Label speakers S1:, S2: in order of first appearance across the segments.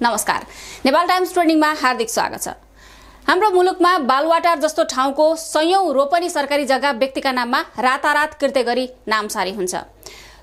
S1: नमस्कार, नेपाल टाइम्स ट्रेन्डिङमा हार्दिक स्वागत छ। हाम्रो मुलुकमा बालुवाटार जस्तो ठाउँको सयौं रोपनी सरकारी जग्गा व्यक्तिका नाममा रातारात कृत्य गरी नामसारी हुन्छ।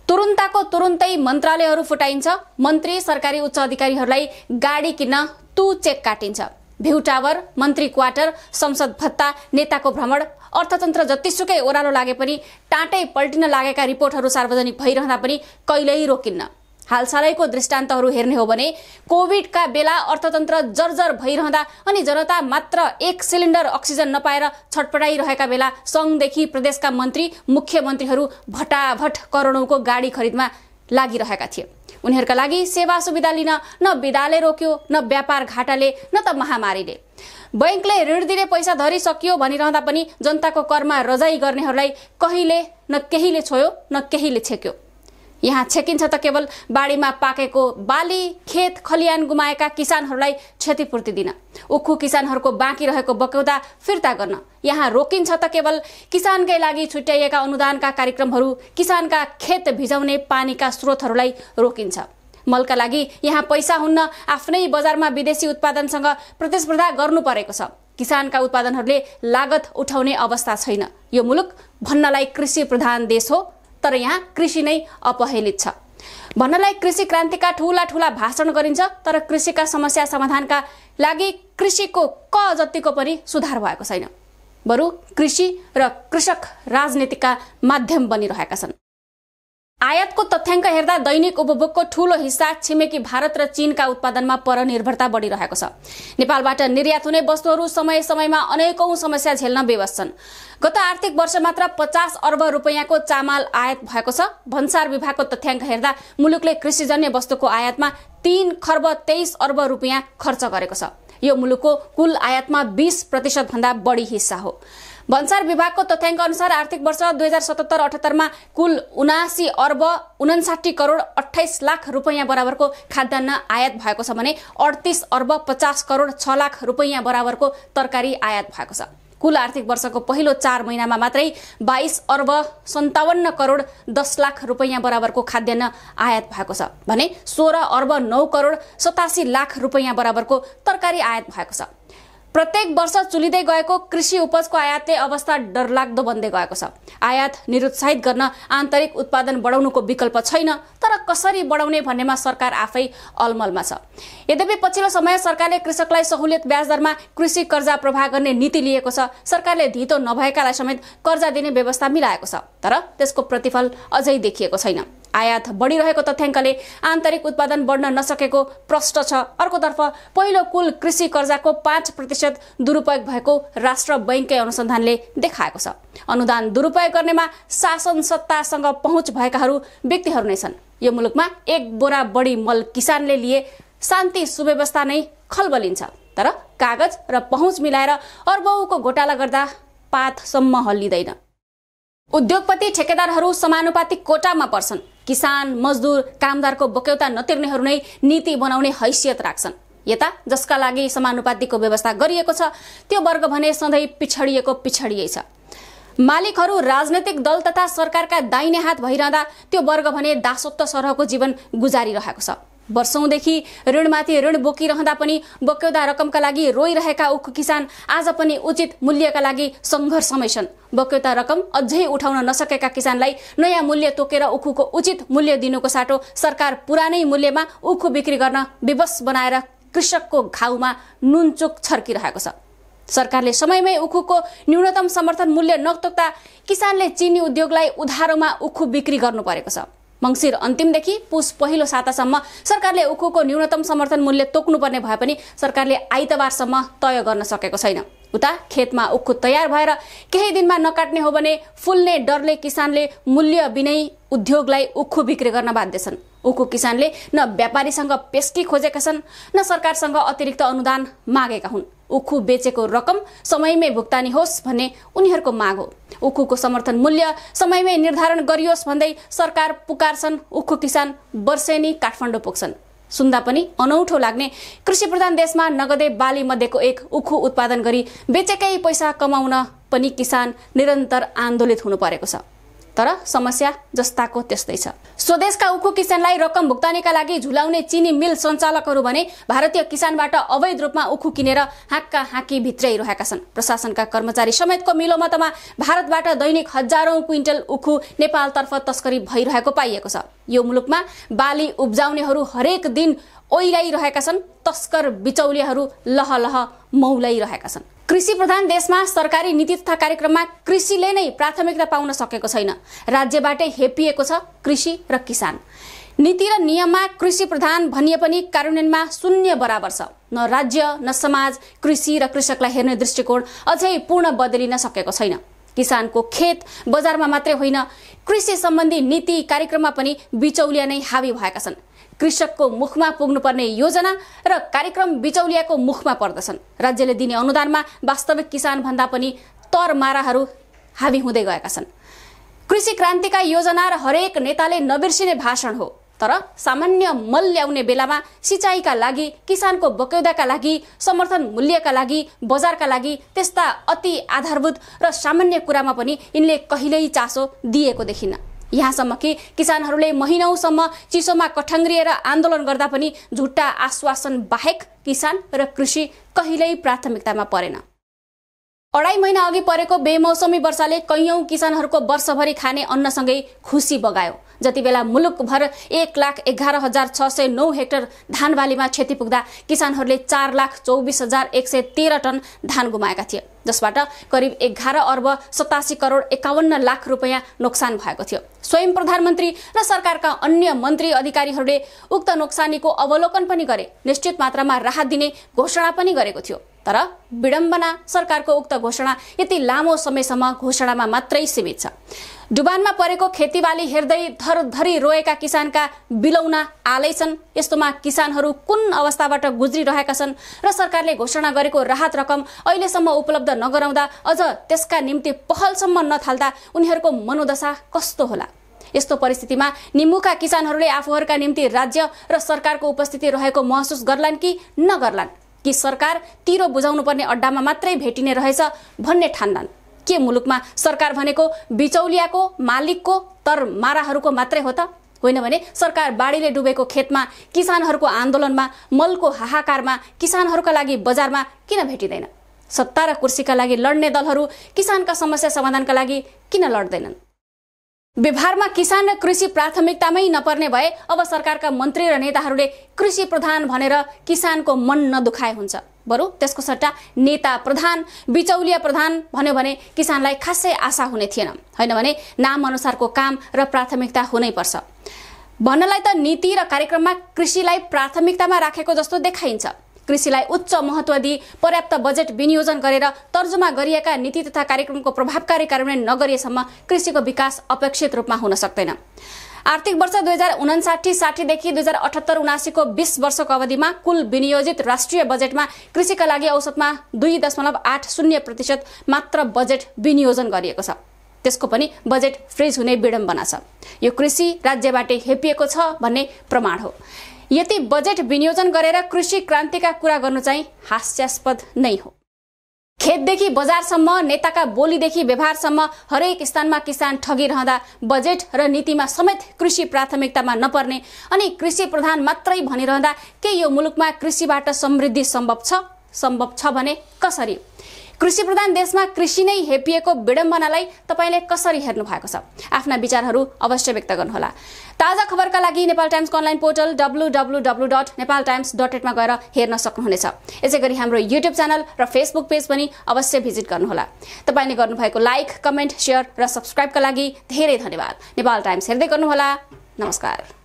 S1: तुरुन्तको तुरुन्तै मन्त्रालयहरू फुटाइन्छ। मन्त्री सरकारी उच्च अधिकारीहरूलाई गाडी किन्न चेक काटिन्छ। भ्यू टावर, मन्त्री क्वार्टर, संसद भत्ता, नेताको भ्रमण, अर्थतन्त्र जतिसुकै ओह्रालो लागे पनि टाँटै पल्टिन लागेका रिपोर्टहरू सार्वजनिक भइरहँदा पनि कहिल्यै रोकिन्न। हालसालैको दृष्टान्तहरू हेर्ने हो भने कोभिडका बेला अर्थतन्त्र जर्जर भइरहँदा अनि जनता मात्र 1 सिलिन्डर अक्सिजन नपाएर छटपटाइरहेका बेला संघदेखि प्रदेशका मन्त्री, मुख्यमन्त्रीहरू भटाभट करोडौंको गाडी खरिदमा लागिरहेका थिए। उनीहरूका लागि सेवा सुविधा लिन न विदाले रोक्यो, न व्यापार घाटाले, न त महामारीले। बैंकले ऋण दिने पैसा धरि सकियो भनिरहँदा पनि जनताको करमा रजाई गर्नेहरूलाई कहिले न केहीले छोयो न केहीले छेक्यो। यहाँ छेकिन्छ त केवल बाढीमा पाकेको बाली, खेत खलियान गुमाएका किसानहरूलाई क्षतिपूर्ति दिन, उखु किसानहरूको बाँकी रहेको बक्यौता फिर्ता गर्न। यहाँ रोकिन्छ त केवल किसानकै लागि छुट्याइएका अनुदानका कार्यक्रमहरू, किसानका खेत भिजाउने पानीका स्रोतहरूलाई रोकिन्छ। मलका लागि यहाँ पैसा हुन्न, आफ्नै बजारमा विदेशी उत्पादनसँग प्रतिस्पर्धा गर्नु परेको छ। किसानका उत्पादनहरूले लागत उठाउने अवस्था छैन। यो मुलुक भन्नलाई कृषि प्रधान देश हो, तर यहाँ कृषि नै अपहेलित छ। भन्नलाई कृषि क्रान्तिका ठूला ठूला भाषण गरिन्छ, तर कृषिका समस्या समाधानका लागि कृषिको क जतिको पनि सुधार भएको छैन। बरु कृषि र कृषक राजनीतिका माध्यम बनिरहेका छन्। आयातको तथ्याङ्क हेर्दा दैनिक उपभोगको ठूलो हिस्सा छिमेकी भारत र चीनका उत्पादनमा परनिर्भरता बढिरहेको छ। नेपालबाट निर्यात हुने वस्तुहरू समय समयमा अनेकौं समस्या झेल्न बेवस छन्। गत आर्थिक वर्ष मात्र 50 अर्ब रुपैयाँको चामल आयात भएको छ। भन्सार विभागको तथ्याङ्क हेर्दा मुलुकले कृषिजन्य वस्तुको आयातमा 3 खर्ब 23 अर्ब रुपैयाँ खर्च गरेको छ। यो मुलुकको कुल आयातमा 20% भन्दा बढी हिस्सा हो। भन्सार विभागको तथ्याङ्क अनुसार आर्थिक वर्ष 2077-78 मा कुल 79 अर्ब 59 करोड 28 लाख रुपैयाँ बराबरको खाद्यान्न आयात भएको छ भने 38 अर्ब 50 करोड 6 लाख रुपैयाँ बराबरको तरकारी आयात भएको छ। कुल आर्थिक वर्षको पहिलो 4 महिनामा मात्रै 22 अर्ब 57 करोड 10 लाख रुपैयाँ बराबरको खाद्यान्न आयात भएको छ भने 16 अर्ब 9 करोड 87 लाख रुपैयाँ बराबरको तरकारी आयात भएको छ। प्रत्येक वर्ष चुलिँदै गएको कृषि उपजको आयातले अवस्था डरलाग्दो बन्दै गएको छ। आयात निरुत्साहित गर्न आन्तरिक उत्पादन बढाउनुको विकल्प छैन, तर कसरी बढाउने भन्नेमा सरकार आफै अलमलमा छ। यद्यपि पछिल्लो समय सरकारले कृषकलाई सहुलियत ब्याज दरमा कृषि कर्जा प्रवाह गर्ने नीति लिएको छ। सरकारले धितो नभएकालाई समेत कर्जा दिने व्यवस्था मिलाएको छ, तर त्यसको प्रतिफल अझै देखिएको छैन। आयात बढिरहेको तथ्याङ्कले आन्तरिक उत्पादन बढ्न नसकेको प्रश्न छ। अर्कोतर्फ पहिलो कुल कृषि कर्जाको 5% दुरुपयोग भएको राष्ट्र बैंककै अनुसन्धानले देखाएको छ। अनुदान दुरुपयोग गर्नेमा शासन सत्तासँग पहुँच भएकाहरू व्यक्तिहरू नै छन्। यो मुलुकमा 1 बोरा बढी मल किसानले लिए शान्ति सुव्यवस्था नै खलबलिन्छ, तर कागज र पहुँच मिलाएर अर्बौंको घोटाला गर्दा पातसम्म हल्लिँदैन। उद्योगपति ठेकेदारहरू समानुपातिक कोटामा पर्छन्। किसान, मजदुर, कामदारको बक्यौता नतिर्नेहरू नै नीति बनाउने हैसियत राख्छन्। यता जसका लागि समानुपातिकको व्यवस्था गरिएको छ त्यो वर्ग भने सधैँ पिछडियै छ। मालिकहरू राजनैतिक दल तथा सरकारका दाहिने हात भइरहँदा त्यो वर्ग भने दासत्व सरहको जीवन गुजारिरहेको छ। वर्षौंदेखि ऋणमाथि ऋण बोकिरहँदा पनि बक्यौता रकमका लागि रोइरहेका उखु किसान आज पनि उचित मूल्यका लागि सङ्घर्षमै छन्। बक्यौता रकम अझै उठाउन नसकेका किसानलाई नयाँ मूल्य तोकेर उखुको उचित मूल्य दिनुको साटो सरकार पुरानै मूल्यमा उखु बिक्री गर्न विवश बनाएर कृषकको घाउमा नुनचुक छर्किरहेको छ। सरकारले समयमै उखुको न्यूनतम समर्थन मूल्य नतोक्दा किसानले चिनी उद्योगलाई उधारोमा उखु बिक्री गर्नु परेको छ। मंसिर अन्तिमदेखि पुस पहिलो सातासम्म सरकारले उखुको न्यूनतम समर्थन मूल्य तोक्नुपर्ने भए पनि सरकारले आइतबारसम्म तय गर्न सकेको छैन। उता खेतमा उखु तयार भएर केही दिनमा नकाट्ने हो भने फुल्ने डरले किसानले मूल्य बिनै उद्योगलाई उखु बिक्री गर्न बाध्य छन्। उखु किसानले न व्यापारीसँग पेस्की खोजेका छन्, न सरकारसँग अतिरिक्त अनुदान मागेका हुन्। उखु बेचेको रकम समयमै भुक्तानी होस् भन्ने उनीहरूको माग हो। उखुको समर्थन मूल्य समयमै निर्धारण गरियोस् भन्दै सरकार पुकारछन्। उखु किसान वर्षेनी काठमाडौँ पुग्छन्। सुन्दा पनि अनौठो लाग्ने कृषि प्रधान देशमा नगदे बाली मध्येको एक उखु उत्पादन गरी बेचेकै पैसा कमाउन पनि किसान निरन्तर आन्दोलित हुनु परेको छ। तर समस्या जस्ताको त्यस्तै छ। स्वदेशका उखु किसानलाई रकम भुक्तानीका लागि झुलाउने चिनी मिल सञ्चालकहरू भने भारतीय किसानबाट अवैध रूपमा उखु किनेर हाक्का हाकी भित्राइरहेका छन्। प्रशासनका कर्मचारी समेतको मिलोमतमा भारतबाट दैनिक हजारौं क्विन्टल उखु नेपालतर्फ तस्करी भइरहेको पाइएको छ। यो मुलुकमा बाली उब्जाउनेहरू हरेक दिन ओइलाइरहेका छन्, तस्कर बिचौलियाहरू लहलह मौलाइरहेका छन्। कृषि प्रधान देशमा सरकारी नीति तथा कार्यक्रममा कृषिले नै प्राथमिकता पाउन सकेको छैन। राज्यबाटै हेपिएको छ कृषि र किसान। नीति र नियममा कृषि प्रधान भनिए पनि कार्यान्वयनमा शून्य बराबर छ। न राज्य न समाज कृषि र कृषकलाई हेर्ने दृष्टिकोण अझै पूर्ण बदलिन सकेको छैन। किसानको खेत बजारमा मात्रै होइन, कृषि सम्बन्धी नीति कार्यक्रममा पनि बिचौलिया नै हावी भएका छन्। कृषकको मुखमा पुग्नुपर्ने योजना र कार्यक्रम बिचौलियाको मुखमा पर्दछन्। राज्यले दिने अनुदानमा वास्तविक किसान भन्दा पनि तरमाराहरू हावी हुँदै गएका छन्। कृषि क्रान्तिका योजना र हरेक नेताले नबिर्सिने भाषण हो, तर सामान्य मल ल्याउने बेलामा सिँचाइका लागि, किसानको बक्यौदाका लागि, समर्थन मूल्यका लागि, बजारका लागि त्यस्ता अति आधारभूत र सामान्य कुरामा पनि यिनले कहिल्यै चासो दिएको देखिन्न। यहाँसम्म कि किसानहरूले महिनौसम्म चिसोमा कठङ्ग्रिएर आन्दोलन गर्दा पनि झुट्टा आश्वासन बाहेक किसान र कृषि कहिल्यै प्राथमिकतामा परेन। 2.5 महिना अघि परेको बेमौसमी वर्षाले कैयौं किसानहरूको वर्षभरि खाने अन्नसँगै खुसी बगायो। जति बेला मुलुकभर 1,11,609 हेक्टर धान बालीमा क्षति पुग्दा किसानहरूले 4,24,113 टन धान गुमाएका थिए, जसबाट करिब 11 अर्ब 87 करोड 51 लाख रुपैयाँ नोक्सान भएको थियो। स्वयं प्रधानमन्त्री र सरकारका अन्य मन्त्री अधिकारीहरूले उक्त नोक्सानीको अवलोकन पनि गरे, निश्चित मात्रामा राहत दिने घोषणा पनि गरेको थियो। तर विडम्बना, सरकारको उक्त घोषणा यति लामो समयसम्म घोषणामा मात्रै सीमित छ। डुबानमा परेको खेतीबाली हेर्दै धरधरी रोएका किसानका बिलौना आलै छन्। यस्तोमा किसानहरू कुन अवस्थाबाट गुज्रिरहेका छन् र सरकारले घोषणा गरेको राहत रकम अहिलेसम्म उपलब्ध नगराउँदा अझ त्यसका निम्ति पहलसम्म नथाल्दा उनीहरूको मनोदशा कस्तो होला? यस्तो परिस्थितिमा निमुखा किसानहरूले आफूहरूका निम्ति राज्य र सरकारको उपस्थिति रहेको महसुस गर्लान् कि नगर्लान्, कि सरकार तिरो बुझाउनु पर्ने अड्डामा मात्रै भेटिने रहेछ भन्ने ठान्लान्? के मुलुकमा सरकार भनेको बिचौलियाको, मालिकको, तरमाराहरूको मात्रै हो त? होइन भने सरकार बाढीले डुबेको खेतमा, किसानहरूको आन्दोलनमा, मलको हाहाकारमा, किसानहरूका लागि बजारमा किन भेटिँदैन? सत्ता र कुर्सीका लागि लड्ने दलहरू किसानका समस्या समाधानका लागि किन लड्दैनन्? व्यवहारमा किसान र कृषि प्राथमिकतामै नपर्ने भए अब सरकारका मन्त्री र नेताहरूले कृषि प्रधान भनेर किसानको मन नदुखाए हुन्छ। बरु त्यसको सट्टा नेता प्रधान, बिचौलिया प्रधान भन्यो भने किसानलाई खासै आशा हुने थिएन। होइन भने नाम अनुसारको काम र प्राथमिकता हुनै पर्छ। भन्नलाई त नीति र कार्यक्रममा कृषिलाई प्राथमिकतामा राखेको जस्तो देखाइन्छ। कृषिलाई उच्च महत्व दिई पर्याप्त बजेट विनियोजन गरेर तर्जुमा गरिएका नीति तथा कार्यक्रमको प्रभावकारी कार्यान्वयन नगरिएसम्म कृषिको विकास अपेक्षित रूपमा हुन सक्दैन। आर्थिक वर्ष 2059-60 देखि 2078-79 को 20 वर्षको अवधिमा कुल विनियोजित राष्ट्रिय बजेटमा कृषिका लागि औसतमा 2.80% मात्र बजेट विनियोजन गरिएको छ। त्यसको पनि बजेट फ्रिज हुने विडम्बना छ। यो कृषि राज्यबाटै हेपिएको छ भन्ने प्रमाण हो। यति बजेट विनियोजन गरेर कृषि क्रान्तिका कुरा गर्नु चाहिँ हास्यास्पद नै हो। खेतदेखि बजारसम्म, नेताका बोलीदेखि व्यवहारसम्म हरेक स्थानमा किसान ठगिरहँदा बजेट र नीतिमा समेत कृषि प्राथमिकतामा नपर्ने अनि कृषि प्रधान मात्रै भनिरहँदा के यो मुलुकमा कृषिबाट समृद्धि सम्भव छ भने कसरी? कृषि प्रधान देशमा कृषि नै हेपिएको विडम्बनालाई तपाईले कसरी हेर्नु भएको छ? आफ्ना विचारहरू अवश्य व्यक्त गर्नुहोला। ताजा खबरका लागि नेपाल टाइम्सको अनलाइन पोर्टल www.nepaltimes.net मा गएर हेर्न सक्नुहुनेछ। यसैगरी हाम्रो युट्युब च्यानल र फेसबुक पेज पनि अवश्य भिजिट गर्नुहोला। तपाईले गर्नुभएको लाइक, कमेन्ट, शेयर र सब्स्क्राइबका लागि धेरै धन्यवाद। नेपाल टाइम्स हेर्दै गर्नुहोला। नमस्कार।